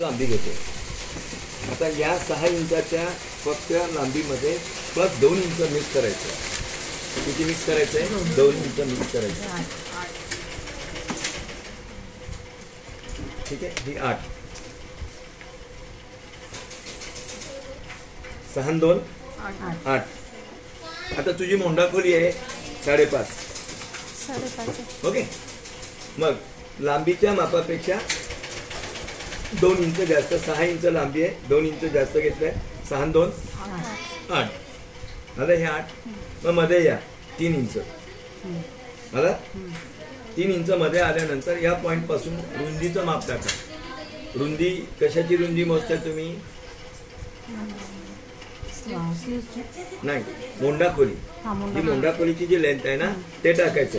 लांबी घेतो. आता या 6 इंचाच्या फक्त लांबीमध्ये बस 2 इंच मिक्स करायचं. किती मिक्स करायचं आहे? 2 इंच मिक्स करायचं. ठीक आहे. ही 8 6 आणि 2 8. आता तुझी मोंडा खोली आहे 5.5. ओके. मग लांबीच्या मापापेक्षा 2 इंच जास्त. 6 इंच लांबी आहे, 2 इंच जास्त घेतलंय. 6 आणि 2 8. आता हे 8. मग मध्ये या 3 इंच. मला 3 इंच मध्ये आल्यानंतर या पॉइंट पासून रुंदीचं माप टाका. रुंदी कशाची रुंदी मोजता तुम्ही? नाही, मोंडा खोली. ही मोंडा खोलीची जी लेंथ आहे ना ते टाकायचं.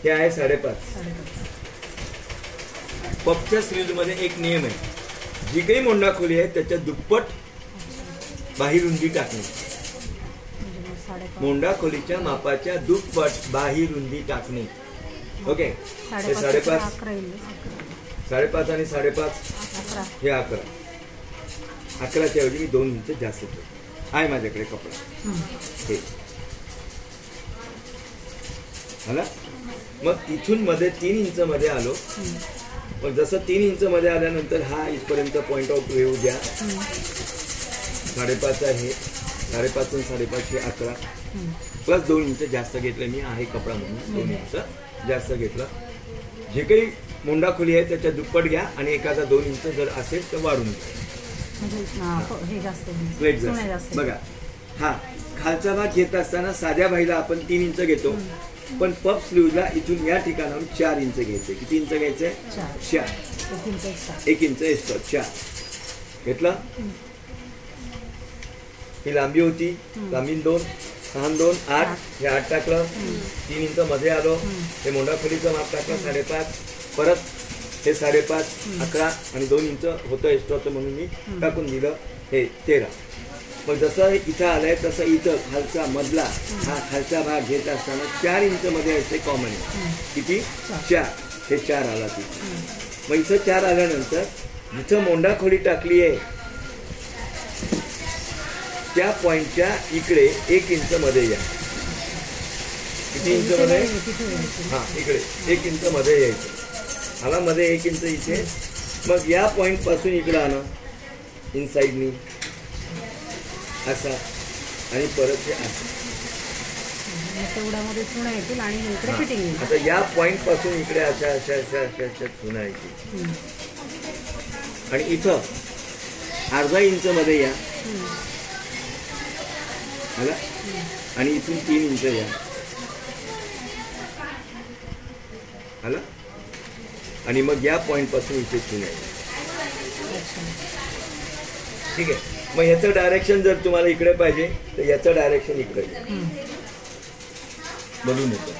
हे आहे 5.5. पपच्या स्लीव्ह मध्ये एक नियम आहे. जी काही मोंडा खोली आहे त्याच्या दुप्पट बाही रुंदी टाकणे. मोंडा खोलीच्या मापाच्या दुप्पट बाही रुंदी टाकणे. ओके. हे 5.5 आणि 5.5 हे 11. 11च्या ऐवजी मी 2 इंच जास्त ठेवतो. आहे माझ्याकडे कपडा. हे आला. मग इथून मध्ये 3 इंच मध्ये आलो. मग जसं 3 इंच मध्ये आल्यानंतर हा इथपर्यंत पॉइंट आउट येऊ द्या. 5.5 आहे. 5.5 आणि 5.5 हे 11 प्लस 2 इंच जास्त घेतलं मी. आहे कपडा म्हणून 2 इंच जास्त घेतलं. जे काही मोंडा खोली आहे त्याच्या दुप्पट घ्या आणि एखादा 2 इंच जर असेल तर वाढून घ्या. बघा, हा खालचा भाग घेत असताना साध्या बाईला आपण 3 इंच घेतो. पण पफ स्लीव्हला इथून या ठिकाणाहून 4 इंच घ्यायचे. किती इंच घ्यायचे? 4. 1 इंच एक्स्ट्रा. 4 घेतलं. ही लांबी होती. लांबी 2. 6 आणि 2 8. हे 8 टाकलं. 3 इंच मध्ये आलो. हे मोंडा खोलीचं माप टाकलं 5.5. परत हे 5.5 11 आणि 2 इंच होतं एक्स्ट्राचं म्हणून मी टाकून दिलं. हे 13. मग जसं इथं आलंय तसं इथं खालचा मधला हा खालचा भाग घेत असताना 4 इंच मध्ये यायचे कॉमन आहे. किती? 4. हे 4 आला तिथे. मग इथं 4 आल्यानंतर जिथं मोंडा खोली टाकली आहे त्या पॉइंटच्या इकडे 1 इंच मध्ये या. किती इंच मध्ये? हा, इकडे 1 इंच मध्ये यायचं. आला मध्ये 1 इंच इथे. मग या पॉइंट पासून इकडे आणा इनसाइडनी असा आणि परत हे असं. आता या पॉइंट पासून इकडे अशा अशा अशा अशा अशा चुना येते. आणि इथं अर्धा इंच मध्ये या. आला. आणि इथून 3 इंच या. आला. आणि मग या पॉइंट पासून इथे चुना येते. ठीक आहे. मग याचं डायरेक्शन जर तुम्हाला इकडे पाहिजे तर याचं डायरेक्शन इकडे बघून येतं.